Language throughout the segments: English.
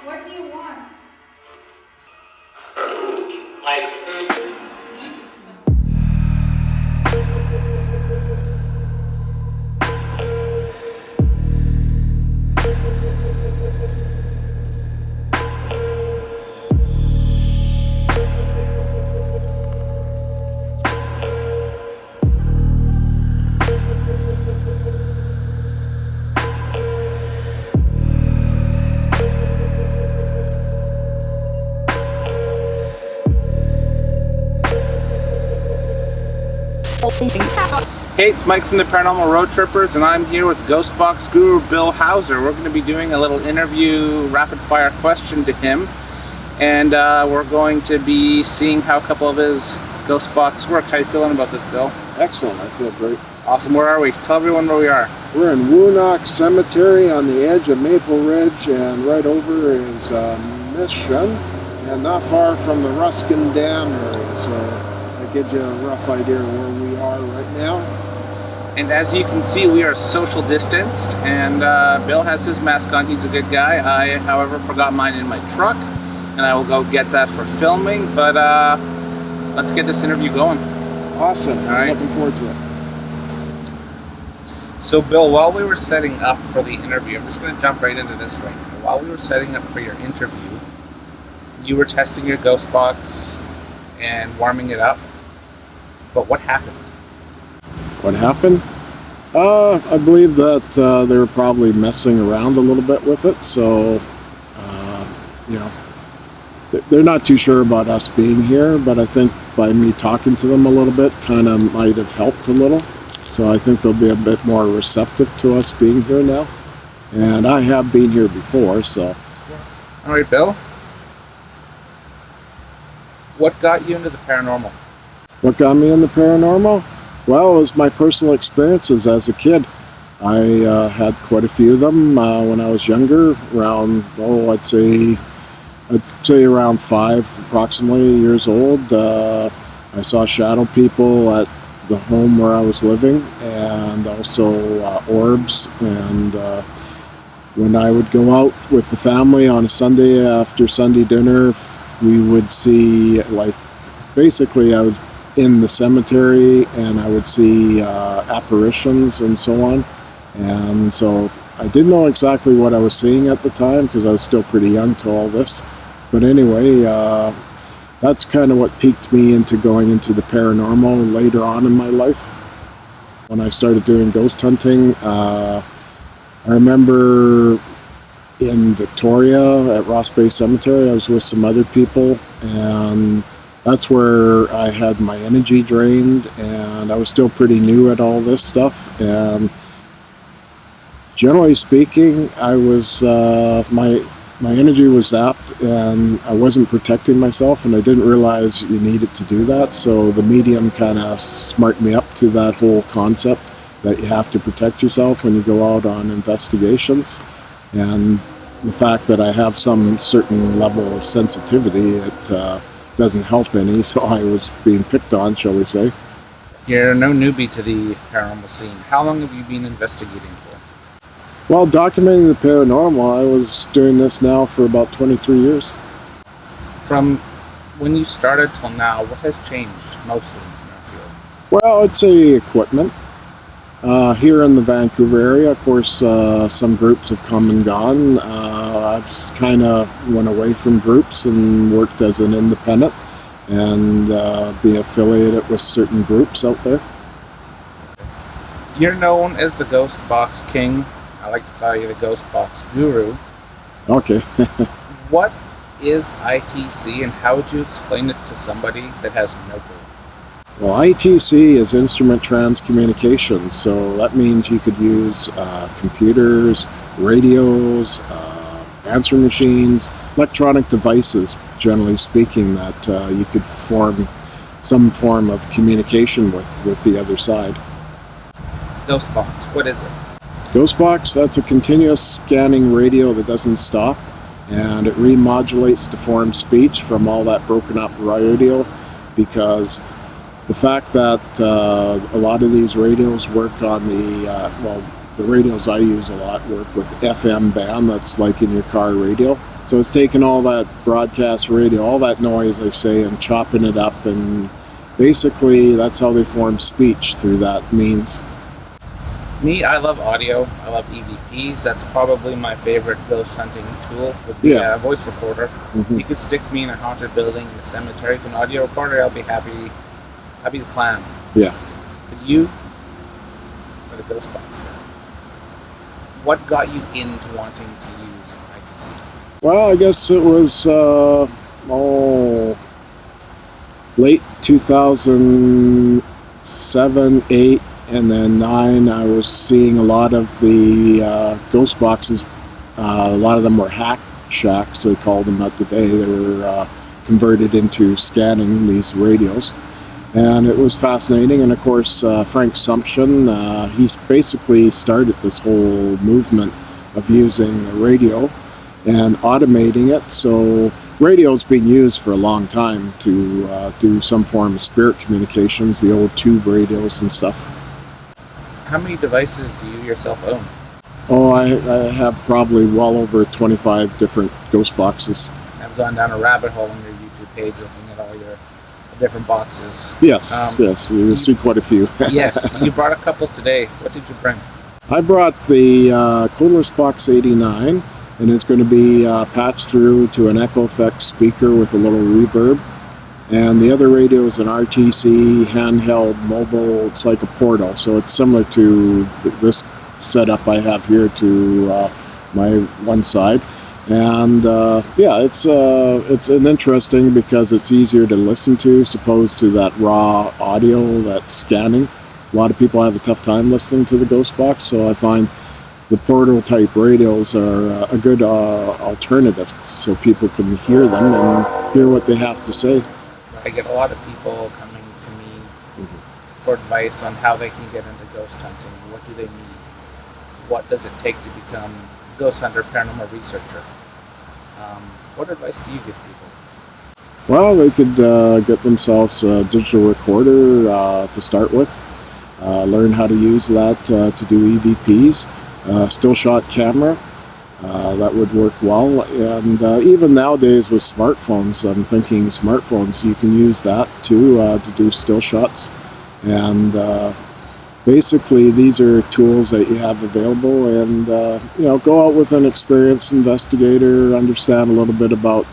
What do you want? Hey, it's Mike from the Paranormal Road Trippers, and I'm here with Ghost Box Guru Bill Hauser. We're going to be doing a little interview, rapid-fire question to him, and we're going to be seeing how a couple of his ghost box work. How you feeling about this, Bill? Excellent, I feel great. Awesome. Where are we? Tell everyone where we are. We're in Woonok Cemetery on the edge of Maple Ridge, and right over is Mission, and not far from the Ruskin Dam area, so that gives you a rough idea of where we are right now. And as you can see, we are social distanced, and Bill has his mask on. He's a good guy. I, however, forgot mine in my truck, and I will go get that for filming, but let's get this interview going. Awesome. All right. I'm looking forward to it. So, Bill, while we were setting up for the interview, I'm just going to jump right into this right now. While we were setting up for your interview, you were testing your ghost box and warming it up, but what happened? What happened? I believe that they were probably messing around a little bit with it, so, you know, they're not too sure about us being here, but I think by me talking to them a little bit kind of might have helped a little. So I think they'll be a bit more receptive to us being here now. And I have been here before, so. All right, Bill. What got you into the paranormal? What got me in the paranormal? Well, it was my personal experiences as a kid. I had quite a few of them when I was younger, around, I'd say around 5 approximately years old. I saw shadow people at the home where I was living, and also orbs. And when I would go out with the family on a Sunday after Sunday dinner, we would see, like, basically I was in the cemetery and I would see apparitions and so on. And so I didn't know exactly what I was seeing at the time because I was still pretty young to all this. But anyway, that's kind of what piqued me into going into the paranormal later on in my life. When I started doing ghost hunting, I remember in Victoria at Ross Bay Cemetery, I was with some other people, and that's where I had my energy drained, and I was still pretty new at all this stuff. And generally speaking, I was my energy was zapped, and I wasn't protecting myself, and I didn't realize you needed to do that. So the medium kind of smarted me up to that whole concept that you have to protect yourself when you go out on investigations. And the fact that I have some certain level of sensitivity, it doesn't help any, so I was being picked on, shall we say. You're no newbie to the paranormal scene. How long have you been investigating for? Well, documenting the paranormal, I was doing this now for about 23 years. From when you started till now, what has changed mostly in your field? Well, I'd say equipment. Here in the Vancouver area, of course, some groups have come and gone. I've kind of went away from groups and worked as an independent and be affiliated with certain groups out there. You're known as the Ghost Box King. I like to call you the Ghost Box Guru. Okay. What is ITC, and how would you explain it to somebody that has no clue? Well, ITC is instrument transcommunication, so that means you could use computers, radios, answering machines, electronic devices, generally speaking, that you could form some form of communication with the other side. Ghost Box, what is it? Ghost Box, that's a continuous scanning radio that doesn't stop, and it remodulates to form speech from all that broken up radio, because the fact that a lot of these radios work on the radios I use a lot work with FM band, that's like in your car radio, So it's taking all that broadcast radio, all that noise, they say, and chopping it up, and basically that's how they form speech, through that means. Me, I love audio. I love EVPs. That's probably my favorite ghost hunting tool. Would be a voice recorder. Mm-hmm. You could stick me in a haunted building, in a cemetery, to an audio recorder. I'll be happy. I'll be the clown. Yeah. But you are the ghost box guy. What got you into wanting to use ITC? Well, I guess it was late 2007, 8, and then 9. I was seeing a lot of the ghost boxes. A lot of them were hack shacks, they called them at the day. They were converted into scanning these radios. And it was fascinating. And of course, Frank Sumption, he basically started this whole movement of using the radio and automating it. So radio's been used for a long time to do some form of spirit communications, the old tube radios and stuff. How many devices do you yourself own? Oh, I have probably well over 25 different ghost boxes. I've gone down a rabbit hole on your YouTube page looking at all your different boxes. Yes, yes, you see quite a few. Yes, you brought a couple today. What did you bring? I brought the Codeless Box 89, and it's going to be patched through to an echo effect speaker with a little reverb. And the other radio is an RTC handheld mobile. It's like a portal, so it's similar to this setup I have here to my one side. And it's an interesting, because it's easier to listen to, as opposed to that raw audio that's scanning. A lot of people have a tough time listening to the ghost box, so I find the portal type radios are a good alternative, so people can hear them and hear what they have to say. I get a lot of people coming to me for advice on how they can get into ghost hunting. What do they need? What does it take to become a ghost hunter, paranormal researcher? What advice do you give people? Well, they could get themselves a digital recorder to start with, learn how to use that to do EVPs, still shot camera. That would work well. And even nowadays with smartphones, I'm thinking smartphones, you can use that too to do still shots. And basically these are tools that you have available, and go out with an experienced investigator, understand a little bit about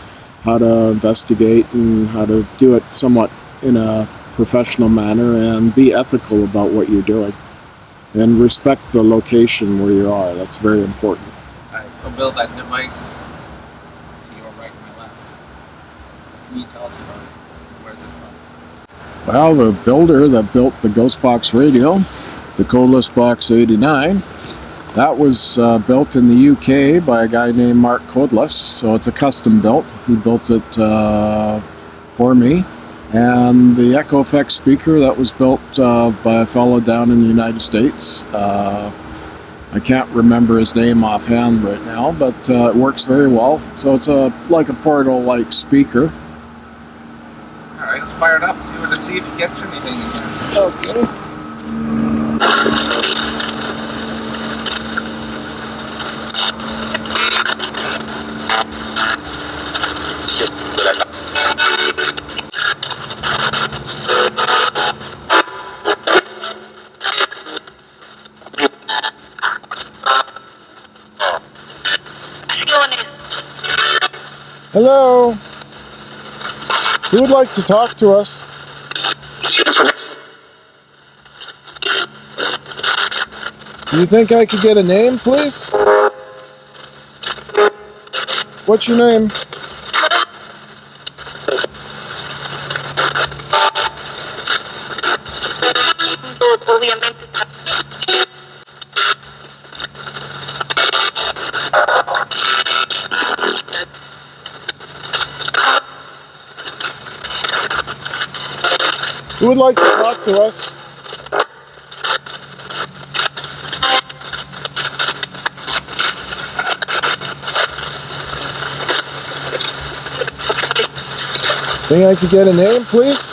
how to investigate and how to do it somewhat in a professional manner, and be ethical about what you're doing, and respect the location where you are. That's very important. Alright, so build that device to your right and my left. Can you tell us about it? Where is it from? Well, the builder that built the Ghost Box radio, the Codeless Box 89, that was built in the UK by a guy named Mark Codeless, so it's a custom built. He built it for me. And the echo effect speaker, that was built by a fellow down in the United States. I can't remember his name offhand right now, but it works very well. So it's like a portal-like speaker. Alright, let's fire it up, see if you catch anything. Okay. Hello. Who would like to talk to us? Do you think I could get a name, please? What's your name? Who would like to talk to us? Think I could get a name, please?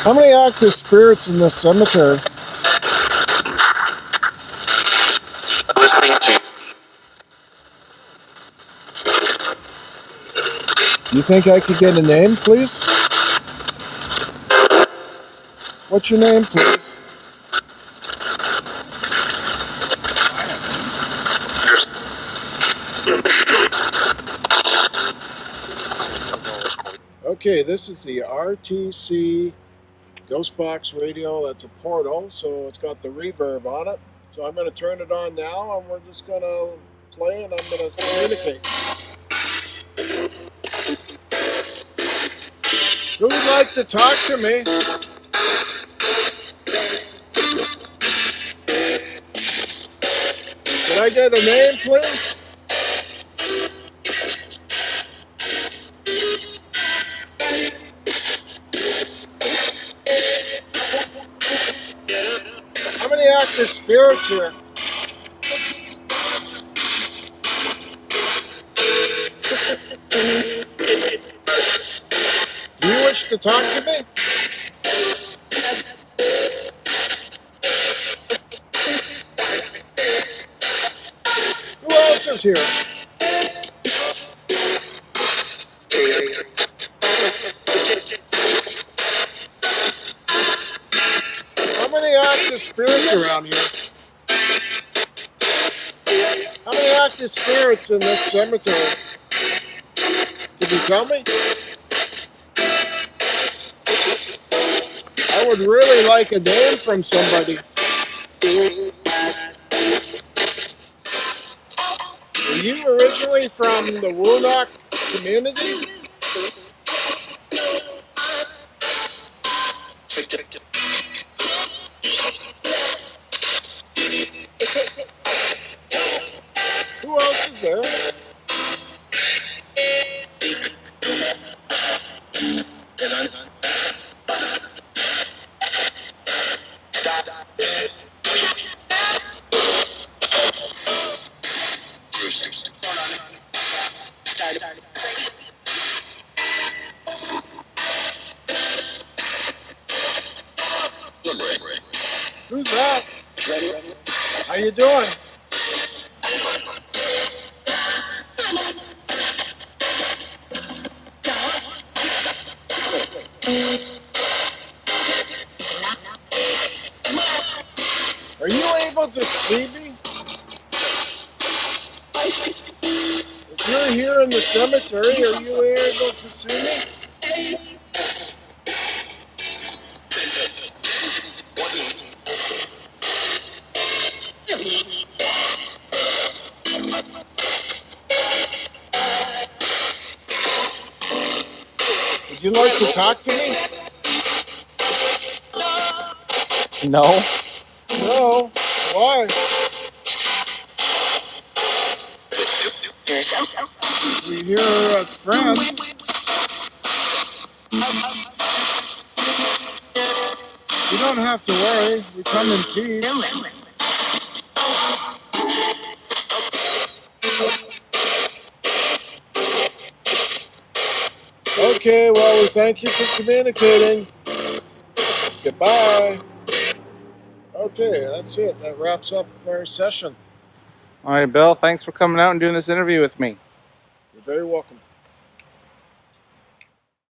How many active spirits in this cemetery? Listening to. You think I could get a name, please? What's your name, please? Okay, this is the RTC Ghost Box radio. That's a portal, so it's got the reverb on it. So I'm going to turn it on now, and we're just going to play, and I'm going to communicate. Who would like to talk to me? Can I get a name, please? How many active spirits here? Do you wish to talk to me? Who else is here? How many active spirits around here? How many active spirits in this cemetery? Can you tell me? I would really like a name from somebody. Are you originally from the Woonok community? Who else is there? Who's that? How you doing? Are you able to see me? If you're here in the cemetery, are you able to see me? Would you like to talk to me? No. No. Why? We're here as friends. You don't have to worry. We come in peace. Okay, well, we thank you for communicating. Goodbye. Okay, that's it. That wraps up our session. All right, Bill, thanks for coming out and doing this interview with me. You're very welcome.